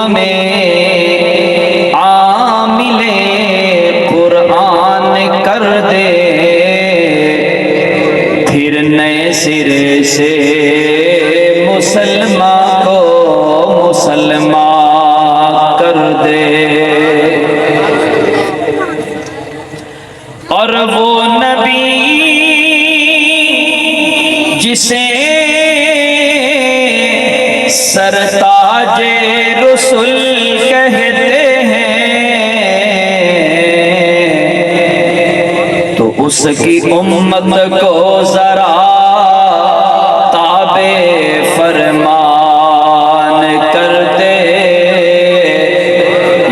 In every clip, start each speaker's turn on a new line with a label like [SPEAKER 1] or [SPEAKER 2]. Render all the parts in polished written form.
[SPEAKER 1] ہمیں عامل قرآن کر دے، پھر نئے سرے سے مسلمان کو مسلمان کر دے۔ اور وہ نبی جسے سرتاج رسل کہتے ہیں، تو اس کی امت کو ذرا تابع فرمان کر دے۔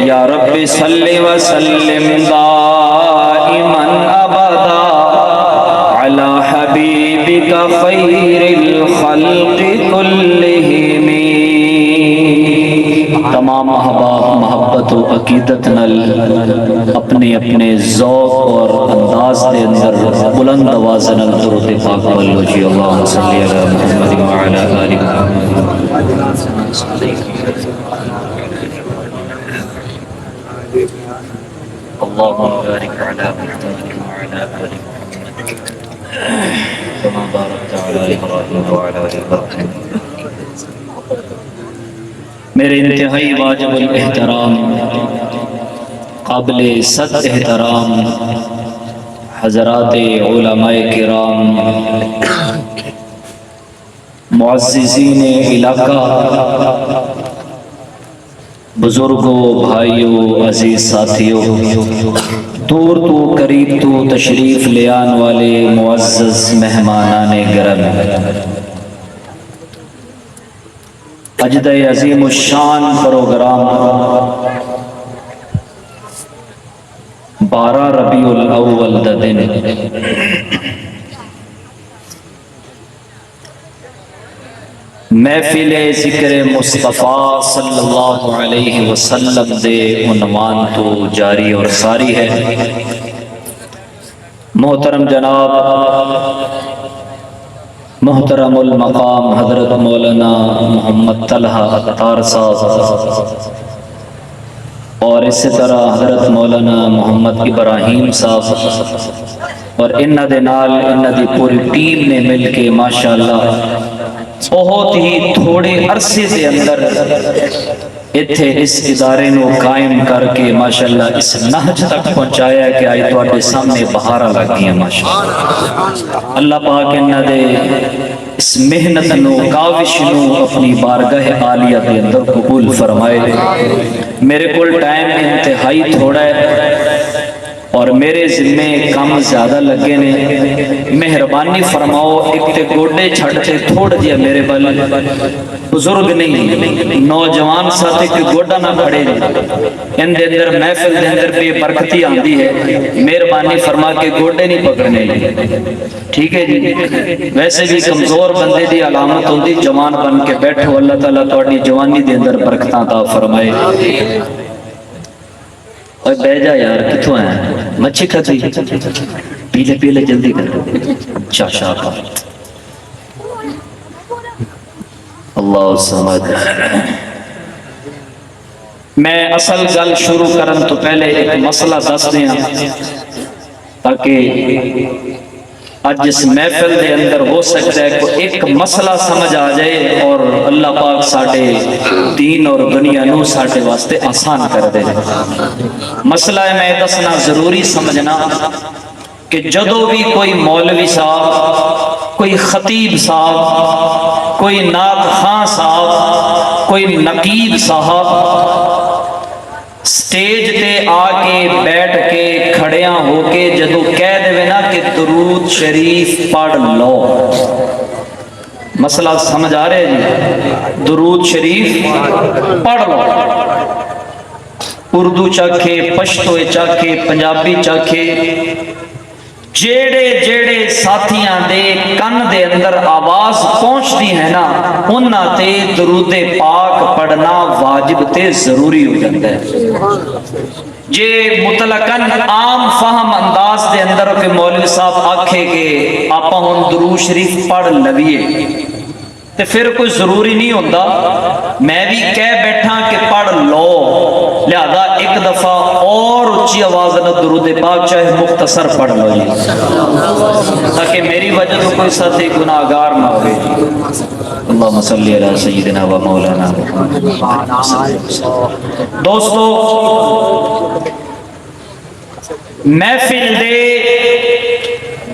[SPEAKER 1] یا رب صلی وسلم دائما ابدا علی حبیبک خیر الخلق کلہم۔ تمام احباب محبت و عقیدت نل اپنے اپنے ذوق اور انداز دے اندر بلند آواز نال درود پاک بولو جی۔ اللہم صلی علی محمد وعلی آل محمد۔ اللہم بارک علی محمد وعلی آل محمد کما بارکت علی ابراہیم وعلی آل ابراہیم۔ میرے انتہائی واجب الاحترام قابل صد احترام حضرات علماء کرام، معززین علاقہ، بزرگوں، بھائیوں، عزیز ساتھیوں، دور تو قریب تو تشریف لے آنے والے معزز مہمانان گرم، اجد عظیم الشان پروگرام 12 ربیع الاول دا دن محفل ذکر مصطفیٰ صلی اللہ علیہ وسلم دے عنوان تو جاری اور ساری ہے۔ محترم جناب محترم المقام حضرت مولانا محمد طلحہ عطار صاحب اور اسی طرح حضرت مولانا محمد ابراہیم صاحب اور انہ دے نال انہ دی پوری ٹیم نے مل کے ماشاءاللہ بہت ہی تھوڑے عرصے دے اندر اتھے اس ادارے نو قائم کر کے ماشاءاللہ اس نہج تک پہنچایا ہے کہ آئی تو آپ سامنے بہارہ لگی ہیں ماشاءاللہ۔ اللہ پاک انہ دے اس محنت نو کاوش نو اپنی بارگاہ عالیہ دے اندر قبول فرمائے۔ میرے کل ٹائم انتہائی تھوڑا ہے اور میرے ذمے کم زیادہ لگے نے، مہربانی فرماؤ ایک تے گوڑے چھڑتے تھوڑ دیا میرے بل بزرگ نہیں نوجوان ساتھے کہ گوڑا نہ کھڑے ان دے اندر محفل دے اندر بے برکتی آندی ہے، مہربانی فرما کے گوڑے نہیں پکڑنے ٹھیک ہے جی۔ ویسے بھی کمزور بندے دی علامت ہوندی جوان بن کے بیٹھو، اللہ تعالیٰ تواڈی جوانی دے اندر برکتاں عطا فرمائے۔ اور بہ جا یار کتھوں ہیں مچھی کھتی پیلے پیلے جلدی کر شاہ اللہ سمجھ۔ میں اصل گل شروع کرن تو پہلے ایک مسئلہ دس دیا تاکہ آج اس محفل دے اندر ہو سکتا ہے کہ ایک مسئلہ سمجھ آ جائے اور اللہ پاک ساڑھے دین اور دنیا نو ساڑھے واسطے آسان کر دے۔ مسئلہ ہے میں دسنا ضروری سمجھنا کہ جدو بھی کوئی مولوی صاحب، کوئی خطیب صاحب، کوئی نعت خاں صاحب، کوئی نقیب صاحب سٹیج تے آ کے بیٹھ کے کھڑیاں ہو کے جدو کہہ دے نا کہ درود شریف پڑھ لو، مسئلہ سمجھ آ رہے جی؟ درود شریف پڑھ لو، اردو چاکھے، پشتو چاکھے، پنجابی چاکھے، جیڑے جیڑے ساتھیاں دے کن دے اندر آواز پہنچتی ہے نا انہاں تے درود پاک پڑھنا واجب تے ضروری ہو جاتا ہے۔ جے مطلقاً عام فہم انداز دے اندر کہ مولوی صاحب آکھے کہ آپا ہن درود شریف پڑھ لویے تے پھر کوئی ضروری نہیں ہوتا، میں بھی کہہ بیٹھا کہ پڑھ ایک دفعہ اور اچھی آواز نہ درود پاک چاہے مختصر پڑھ لو جی، تاکہ میری وجہ تو کوئی ساتھی گناہگار نہ ہوئے جی۔ اللہم صلی علی سیدنا و مولانا محمد۔ دوستو، محفل دے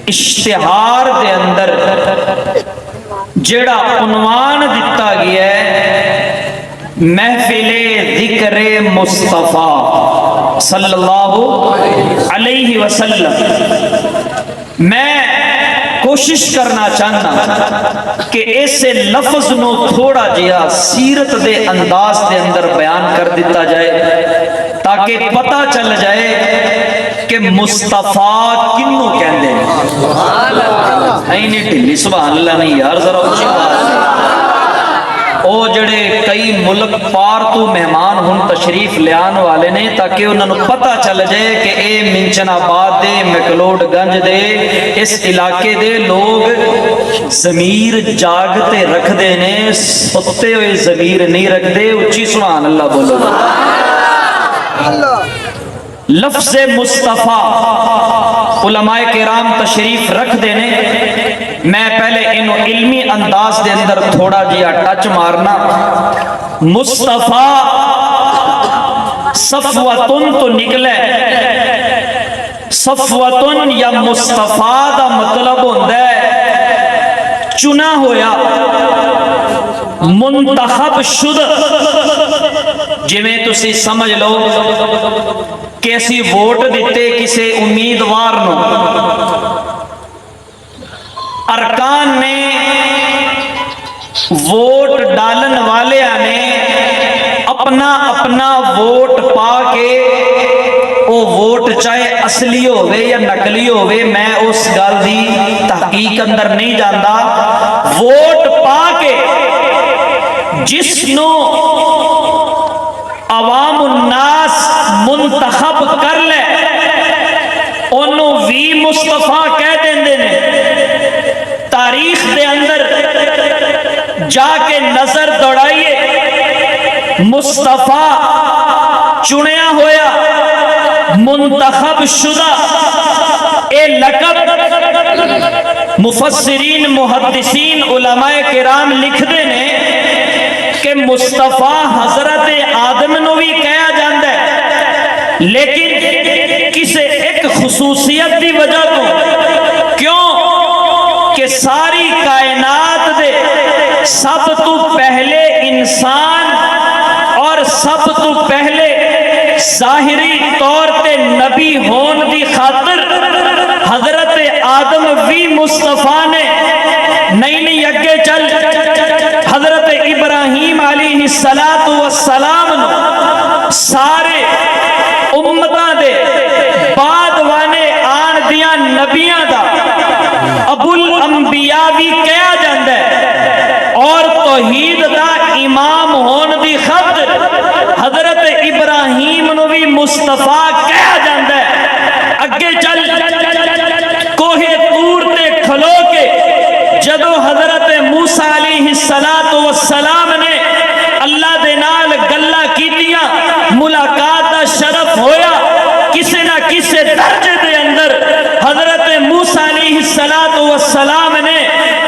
[SPEAKER 1] اشتہار دے اندر جڑا عنوان دیتا گیا ہے محفل ذکر مصطفیٰ صلی اللہ علیہ وسلم، میں کوشش کرنا چاہنا کہ ایسے لفظ نو تھوڑا جہا سیرت دے انداز دے اندر بیان کر دیتا جائے تاکہ پتہ چل جائے کہ مصطفیٰ کنوں کہندے ہیں۔ نہیں ٹھلی سبحان اللہ نہیں یار، ذرا اچھی بات ہے۔ او جڑے کئی ملک پار تو مہمان ہن تشریف لیان والے نے تاکہ انہوں نے پتہ چل جائے کہ اے منچن آباد دے مکلوڈ گنج دے اس علاقے دے لوگ ضمیر جاگتے رکھ دے نے، ستے ہوئے ضمیر نہیں رکھ دے۔ اچھی سبحان اللہ بولو۔ لفظ مصطفیٰ علماء کرام تشریف رکھ دینے، میں پہلے انہوں علمی انداز دے اندر تھوڑا جیا ٹچ مارنا۔ مصطفیٰ صفوتن تو نکلے، صفوتن یا مصطفیٰ دا مطلب ہوندہ ہے چنا ہویا، منتخب شدہ، جویں تسی سمجھ لو کہ اسی ووٹ دیتے کسے امیدوار نو، ارکان نے ووٹ ڈالن والے نے اپنا اپنا ووٹ پا کے، وہ ووٹ چاہے اصلی ہوئے یا نقلی ہوئے، میں اس گل دی تحقیق اندر نہیں جاندا، ووٹ پا کے جس نو عوام الناس منتخب کر لے انہوں وی مصطفیٰ کہہ دیندے نے۔ تاریخ دے اندر جا کے نظر دوڑائیے، مصطفیٰ چنیا ہویا منتخب شدہ اے لقب مفسرین محدثین علماء کرام لکھ دے نے کہ مصطفیٰ حضرت آدم نو بھی کہا جاندہ ہے، لیکن کسے ایک خصوصیت دی وجہ تو، کیوں کہ ساری کائنات دے سب تو پہلے انسان اور سب تو پہلے ظاہری طور تے نبی ہون دی خاطر حضرت آدم بھی مصطفیٰ نے نہیں اگے چل حضرت ابراہیم علیہ السلام سارے امتاں دے بعد وانے آن دیاں نبیاں دا ابو الانبیاء بھی کہا جاندہ ہے، اور توحید دا امام ہون دی خاطر حضرت ابراہیم نو بھی مصطفیٰ کہا جاندہ ہے۔ اگے چل کوہ طور تے کھلو کے جدو حضرت موسیٰ علیہ السلام نے اللہ دے نال گلہ کی دیا، ملاقات دا شرف ہویا، کسے نہ کسے درجے دے اندر حضرت موسیٰ علیہ السلام نے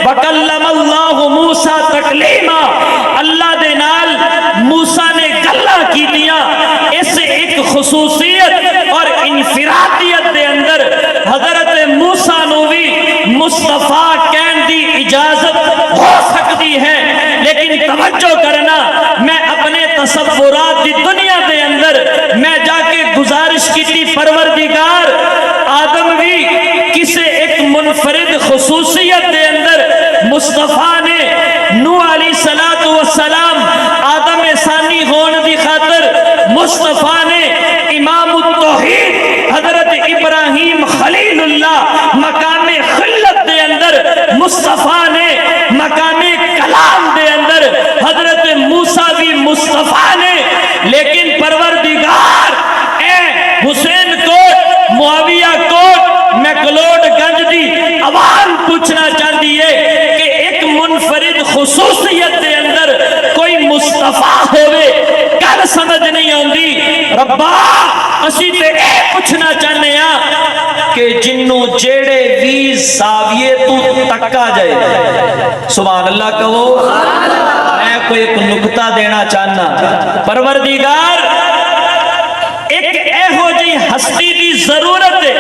[SPEAKER 1] وَكَلَّمَ اللَّهُ مُوسَىٰ تَكْلِيمًا، اللہ دے نال موسیٰ نے گلہ کی دیا۔ اس ایک خصوصیت اور انفرادیت دے اندر حضرت موسیٰ نو بھی مصطفیٰ کہن دی اجازت ہو سکتی ہے، لیکن توجہ کرنا، میں اپنے تصورات دی دنیا دے اندر میں جا کے گزارش کی تھی پروردگار آدم بھی کسے ایک منفرد خصوصیت دے اندر مصطفیٰ نے نوح علیہ السلام آدم ثانی ہون دی خاطر، مصطفیٰ نے امام التوحید حضرت ابراہیم خلیل اللہ مقام خلت دے اندر، مصطفیٰ نے مقام کلام دے اندر، حضرت موسیٰ بھی مصطفیٰ نے، لیکن پروردگار اے حسین کوٹ معاویہ کوٹ میکلوڈ گنج دی عوام پوچھنا چاہتی ہے کہ ایک منفرد خصوصیت دے اندر کوئی مصطفیٰ ہوئے، کل سمجھ نہیں آندی ربا اسی تے اے پوچھنا چاہنے ہاں کہ جنوں جیڑے بھی زاویے تو تکا جائے، سبحان اللہ کہو، میں کوئی ایک نکتہ دینا چاہنا، پروردگار ایک اے ہو جی ہستی دی ضرورت ہے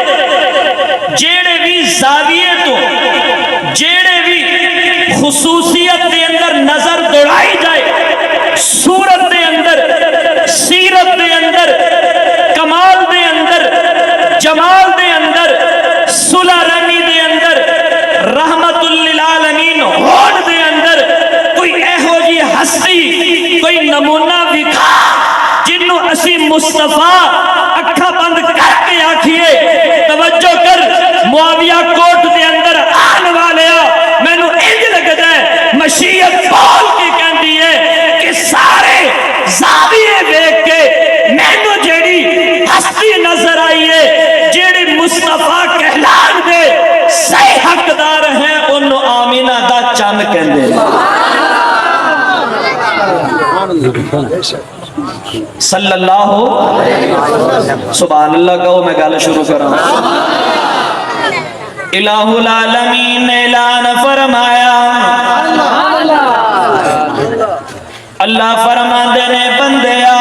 [SPEAKER 1] جیڑے بھی زاویے تو جیڑے بھی خصوصیت دے اندر نظر دوڑائی جائے، صورت دے اندر، سیرت دے اندر، کمال دے اندر، جمال دے اندر، صلح رحمی دے اندر، رحمت للعالمین ہوڑ دے اندر کوئی اے ہو جی ہستی، کوئی نمونہ وکھا جنہوں اسی مصطفیٰ اکھا بند کر کے آکھئے توجہ کر معاویہ کوٹ دے اندر آن والیا میں نو انج لگ جائے مشیت بول کے کہن دیئے کہ سارے زاویے دیکھ کے میں نو جیڑی ہستی نظر آئیے جیڑی مصطفیٰ کہلان دے صحیح حقدار ہیں انہوں آمینہ دا چاند کہن دے صلی اللہ سبحان اللہ کہو میں گالہ شروع کر رہا ہوں الہ العالمین نے اعلان فرمایا اللہ فرما دینے بندیا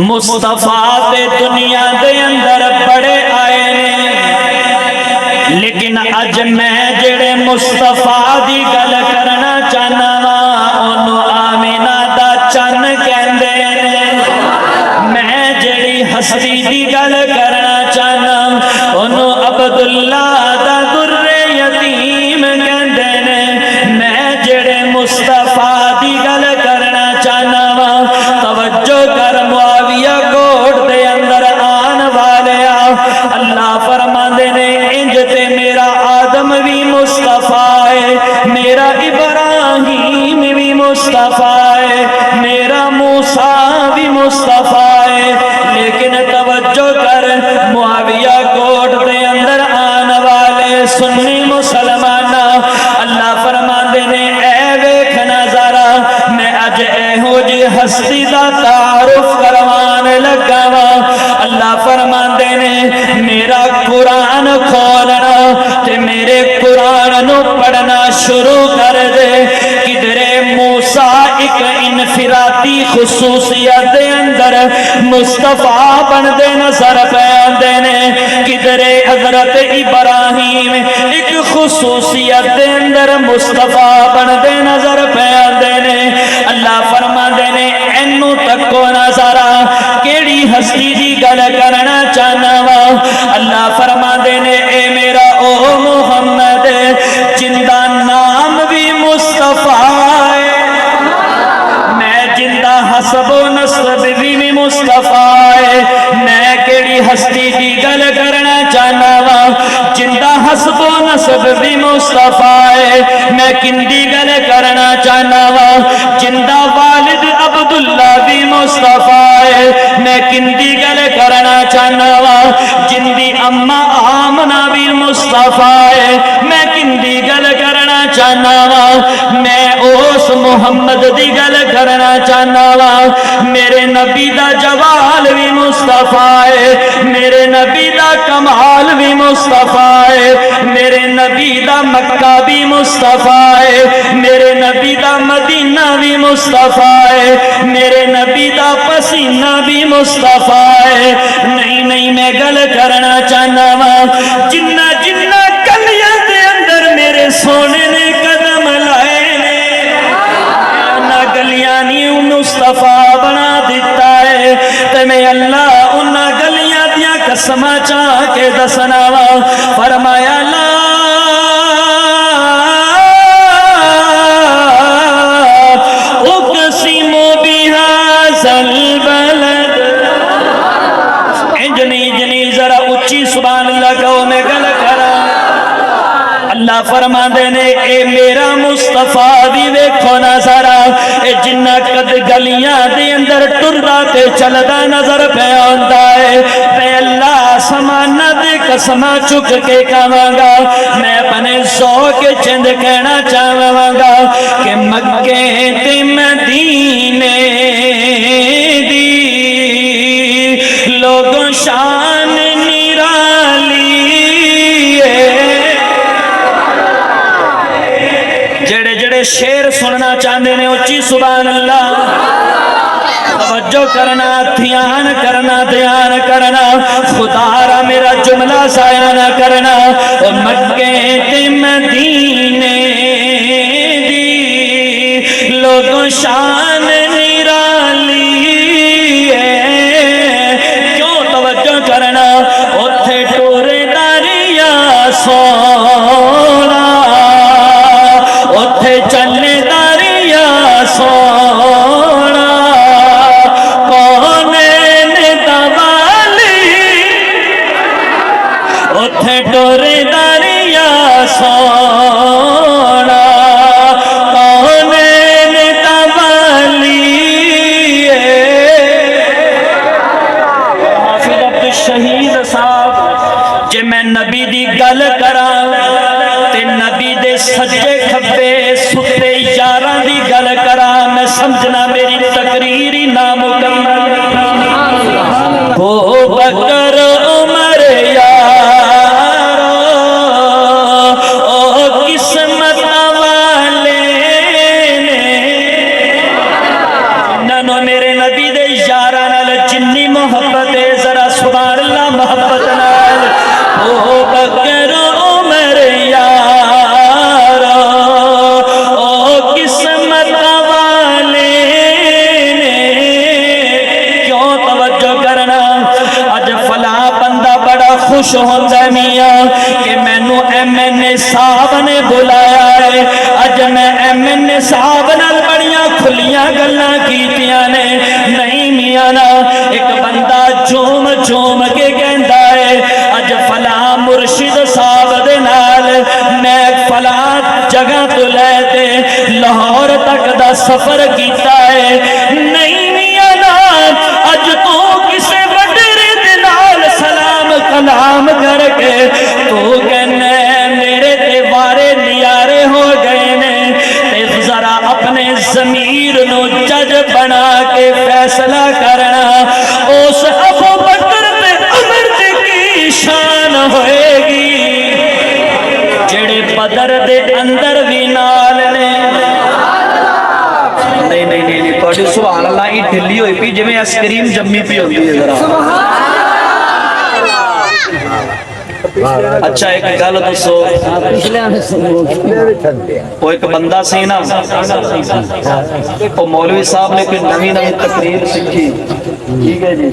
[SPEAKER 1] مصطفیٰ دے دنیا دے اندر بڑے آئے نے لیکن اج میں جڑے مصطفیٰ دی گل کرنا چاہنا انہوں آمینہ دا چن کہندے نے میں جڑی ہستی دی گل کرنا چاہنا انہوں عبداللہ دا در یتیم کہندے نے میں جڑے مصطفیٰ دی گل کرنا چاہنا توجہ کر معاویہ کوٹ دے اندر آن والیا اللہ فرما دے نے انج تے میرا آدم بھی مصطفیٰ ہے میرا ابراہیم بھی مصطفیٰ ہے میرا موسیٰ بھی مصطفیٰ ہے لیکن توجہ کر معاویہ کوٹ دے اندر آن والے سنی مسلمانہ اللہ فرما دے نے اے ویکھنا ذرا میں اج اے ہو جی ہستی دا تعارف کروانے لگا اللہ فرما دے نے میرا قرآن کھولنا تے میرے قرآن نو پڑھنا شروع کر دے کدرے موسیٰ ایک انفرادی خصوصیت دے اندر مصطفیٰ بن دے نظر پیان دینے کدرے حضرت ابراہیم ایک خصوصیت دے اندر مصطفیٰ بن دے نظر پیان دینے اللہ فرما دینے اینو تکو نظرہ کیڑی ہستی دی گل کرنا چاہنا وا اللہ فرما دینے اے میرا او محمد جندہ نام بھی مصطفیٰ ہے میں جندہ حسب و نصب بھی مصطفیٰ ہے میں کیڑی ہستی دی گل کرنا چاہنا وا جندہ حسب و نصب بھی مصطفیٰ ہے میں کندی گل کرنا چاہنا وا جندہ والد عبداللہ بھی مصطفیٰ ہے میں کندی گل کرنا چاہنا وا جندی اماں آمنہ بھی مصطفیٰ ہے میں کندی گل کرنا چاہنا وا میں اس محمد دی گل کرنا چاہنا وا میرے نبی دا جوال بھی مصطفیٰ ہے میرے نبی دا کمال بھی مصطفیٰ ہے میرے نبی دا مکہ بھی مصطفیٰ ہے میرے نبی دا مدینہ بھی مصطفیٰ ہے میرے نبی دا پسینہ بھی مصطفیٰ ہے نہیں میں گل کرنا چاہنا وا جنہ جنہ گلیاں دے اندر میرے سونے نے قدم لائے نے انہاں گلیاں نہیں مصطفیٰ بنا دیتا ہے تے میں اللہ انہاں گلیاں دیاں قسمہ چاہ کے دسنا وا فرمایا لا اقسم بہذا البلد جنی ذرا اچھی سبحان اللہ کہو میں گل کرا اللہ فرما دینے اے میرا مصطفیٰ بھی ویکھو نظرہ اے جنہ قد گلیاں دے اندر ٹردا تے چلدا نظر پہ آندا ہے اے اللہ سمانہ دے قسمہ چک کے کہاں گا میں اپنے ذوق چند کہنا چاہواں گا کہ مکے تے مدینے دی سبحان اللہ. توجہ کرنا، دھیان کرنا، دھیان کرنا. خدا را میرا جملہ ضائع نہ کرنا. مکے تے مدینے دی لوگوں شان نرالی ہے. کیوں توجہ کرنا؟ اتھے ٹورے دریا سونا، اتھے چلے دریا سونا. اتھے ٹورے دریا سونا، کونین توالی ہے. حافظ عبد الشہید صاحب جے میں نبی دی گل کراں تے نبی دے سجے کھبے ستے یاراں دی گل کراں، میں سمجھنا میری تقریر ہی نامکمل. ابو بکر عمر خوش ہوندہ میاں کہ میں نو ایم این اے صاحب نے بلایا ہے. اج میں ایم این اے صاحب نال بڑیاں کھلیاں گلاں کیتیاں نے. نہیں میاں نا، ایک بندہ جوم جوم کے کہندا ہے اج فلاں مرشد صاحب دے نال میں فلاں جگہ تو لے تے لاہور تک دا سفر کیتا ہے. نہیں میاں نا، اج تو کسے کلام کر کے تو کہنے میرے دیوارے نیارے ہو گئے نے. ذرا اپنے ضمیر نو جج بنا کے فیصلہ کرنا، اس ابو بکر تے عمر کی شان ہوئے گی جڑے بدر دے اندر بھی نال نے. نہیں نہیں نہیں تھوڑی سبحان اللہ ہی ڈھلی ہوئی پی جی میں ایس کریم جمی پی ہوتی ہے. ذرا اچھا ایک گل دسو، وہ ایک بندہ سی نا، وہ مولوی صاحب نے کوئی نوی نوی تقریر سیکھی. ٹھیک ہے جی،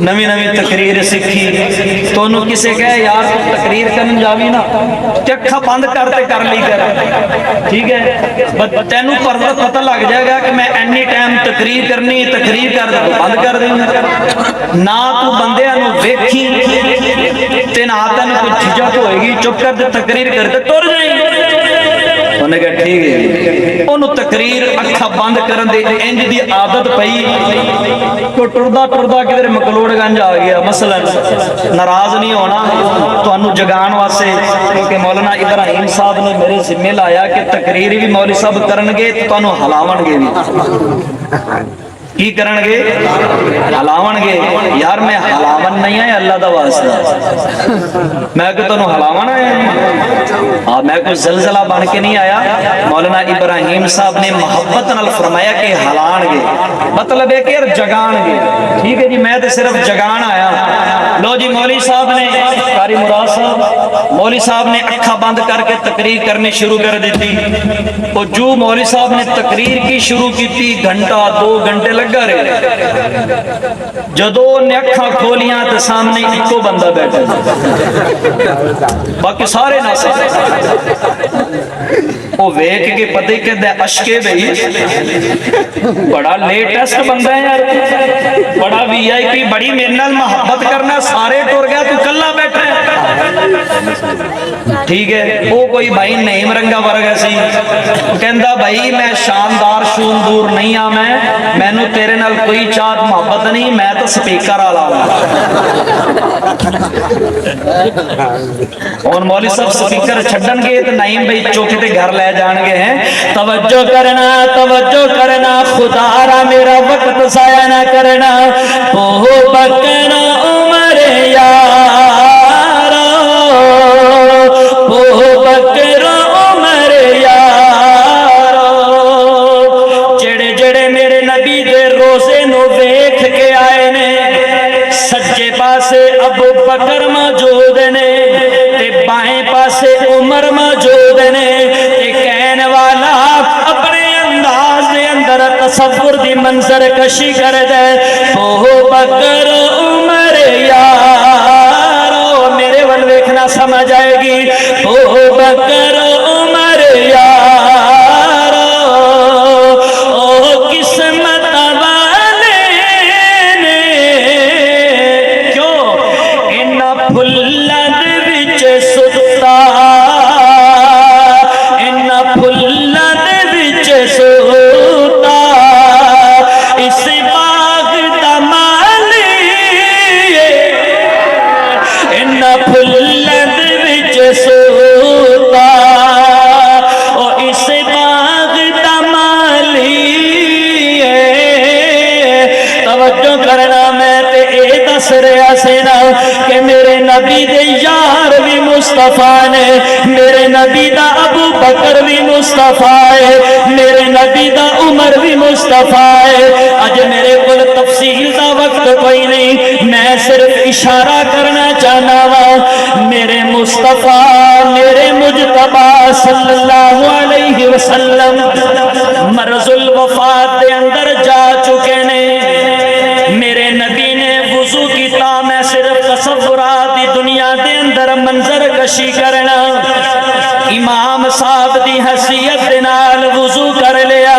[SPEAKER 1] نوی نوی تقریر سیکھی تو انہوں کسے کہے یار تو تقریر کرن جاوی نا چکھا بند کرتے کر لی کر. ٹھیک ہے، تینوں پردہ پتہ لگ جائے گا کہ میں اینی ٹائم تقریر کرنی، تقریر کر دے تو بند کر دیں. نہ تو بندے انہوں ویکھی تین آتا نہیں کوئی جھجک ہوئے گی، چپ کر دے تقریر کرتے تور جائیں. انہوں نے کہا ٹھیک ہے. انہوں تقریر اکھا بند کرن دے انج دی عادت پئی تو ٹردہ ٹردہ کدھر مکلوڑ گنج آ گیا. مثلا ناراض نہیں ہونا تو انہوں جگان واسے، کیونکہ مولانا ابراہیم صاحب نے میرے ذمہ لایا کہ تقریر بھی مولوی صاحب کرنگے تو انہوں ہلاون گے بھی. کی کرنگے؟ ہلاون گے. یار میں ہلاون نہیں ہے اللہ دا واسطہ، میں کہ تنہوں ہلاون آیا میں کوئی زلزلہ بن کے نہیں آیا. مولانا ابراہیم صاحب نے محبت نال فرمایا کہ ہلان گے، مطلب ہے کہ جگان گے. ٹھیک ہے جی، میں تو صرف جگان آیا. لو جی مولوی صاحب نے، قاری مراد صاحب، مولوی صاحب نے اکھا بند کر کے تقریر کرنے شروع کر دیتی. اور جو مولوی صاحب نے تقریر کی شروع کی تھی، گھنٹہ 2 گھنٹے لگا رہے. جدو نے اکھا کھولیاں تو سامنے ایک بندہ بیٹھا، باقی سارے نہ سارے وہ ویک کے پتہ کہ دے اشکے بھئی بڑا لیٹسٹ بندہ ہے یار، بڑا وی آئی پی، بڑی میرے نال محبت کرنا، سارے ٹور گیا تو کلا بیٹھا ہے. ٹھیک ہے، وہ کوئی بھائی نعیم رنگا ورگا سی کہندا بھائی میں شاندار شون دور نہیں آ، میں نو تیرے نال کوئی چاہت محبت نہیں، میں تو سپیکر آلا ہوں. اور مولوی صاحب سپیکر چھڑن گے تو نعیم بھائی چوکے تے گھر لے جان گے ہیں. توجہ کرنا، توجہ کرنا، خدا را میرا وقت ضائع نہ کرنا. ابو بکر عمر یارا، ابو بکر عمر یارا، تصور دی منظر کشی کر دے ابو بکر عمر یارو میرے ول ویکھنا سمجھ آئے گی ابو بکر عمر یارو او قسمت والے نے کیوں انہاں پھلاں دے وچ ستا انہاں پھلاں دے وچ ستا اس باغ دا مالی انہاں پھلاں دے وچ ستا او اس باغ دا مالی توجہ کرنا میں تے اے دس رہا سے نا کہ میرے نبی دے یار بھی مصطفیٰ نے میرے نبی دا ابو بکر بھی مصطفیٰ ہے میرے نبی دا عمر بھی مصطفیٰ ہے اج میرے کل تفصیل دا وقت کوئی نہیں میں صرف اشارہ کرنا چاہنا وا میرے مصطفیٰ میرے مجتبی صلی اللہ علیہ وسلم مرض الوفات دے اندر جا چکے نے میرے نبی نے وضو کیتا میں صرف تصورات دی دنیا دے اندر منظر کشی کرنا امام صاحب دی حیثیت دے نال وضو کر لیا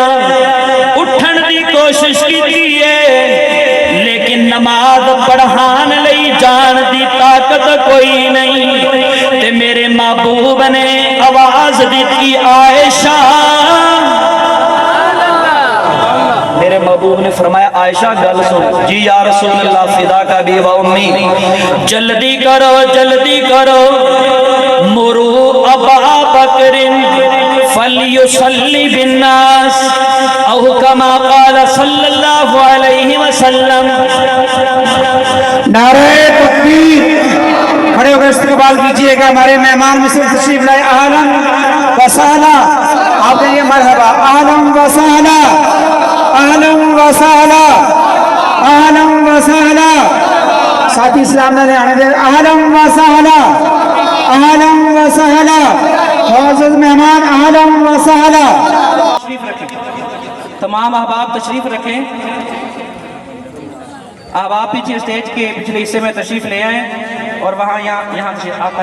[SPEAKER 1] اٹھن دی کوشش کی ہے لیکن نماز پڑھان لئی جان دی طاقت کوئی نہیں تے میرے محبوب نے آواز دیتی عائشہ میرے محبوب نے فرمایا عائشہ گل سن جی یا رسول اللہ فدا کا بھی و امی جلدی کرو مرو ابا بکر فلیصلی بالناس او کما قال صلی اللہ علیہ وسلم
[SPEAKER 2] نعرہ تکبیر کھڑے ہو کر استقبال کیجئے گا ہمارے مہمان مصر تشریف لائے اہلاً و سہلا آپ نے یہ مرحبا اہلاً و سہلا اہلاً و سہلا اہلاً و سہلا ساتھی اسلام نے آنے دے اہلاً و سہلا اہلاً و سہلا معزز مہمان اہلاً و سہلا
[SPEAKER 3] تشریف رکھیں تمام احباب تشریف رکھیں احباب پیچھے اسٹیج کے پچھلے حصے میں تشریف لے آئیں اور وہاں یہاں تشریف آپ